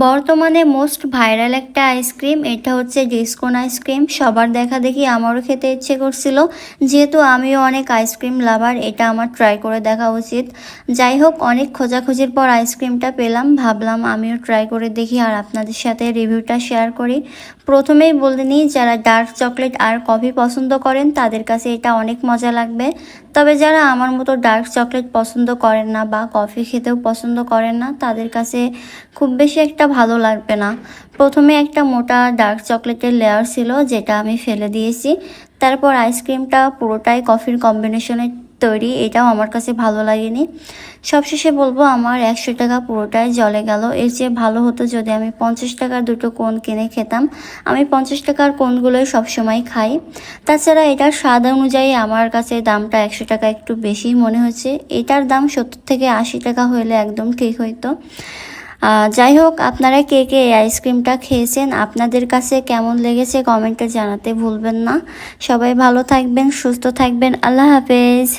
বর্তমানে most viral একটা ice cream, এটা হচ্ছে ডিসকোন আইসক্রিম। সবার দেখা দেখি আমারও খেতে ইচ্ছে করছিল, যেহেতু আমিও অনেক আইসক্রিম লাভার, এটা আমার ট্রাই করে দেখা উচিত। যাই হোক, অনেক খোঁজাখুঁজির পর আইসক্রিমটা পেলাম, ভাবলাম আমিও ট্রাই করে দেখি আর আপনাদের সাথে রিভিউটা শেয়ার করি। প্রথমেই বলে নিই, যারা ডার্ক চকলেট আর কফি পছন্দ করেন তাদের কাছে এটা অনেক মজা লাগবে। তবে যারা আমার মতো ডার্ক চকলেট পছন্দ করেন না বা কফি খেতেও পছন্দ করেন না, তাদের কাছে খুব বেশি একটা ভালো লাগবে না। প্রথমে একটা মোটা ডার্ক চকলেটের লেয়ার ছিল, যেটা আমি ফেলে দিয়েছি। তারপর আইসক্রিমটা পুরোটাই কফির কম্বিনেশনের তৈরি, এটাও আমার কাছে ভালো লাগেনি। সবশেষে বলবো, আমার 100 টাকা পুরোটাই জলে গেল। এর চেয়ে ভালো হতো যদি আমি 50 টাকার দুটো কোন কিনে খেতাম। আমি 50 টাকার কোনগুলোই সবসময় খাই। তাছাড়া এটার স্বাদ অনুযায়ী আমার কাছে দামটা 100 টাকা একটু বেশি মনে হচ্ছে। এটার দাম 70 থেকে 80 টাকা হইলে একদম ঠিক হইতো। যাই হোক, আপনারা কে কে এই আইসক্রিমটা খেয়েছেন, আপনাদের কাছে কেমন লেগেছে কমেন্টে জানাতে ভুলবেন না। সবাই ভালো থাকবেন, সুস্থ থাকবেন। আল্লাহ হাফেজ।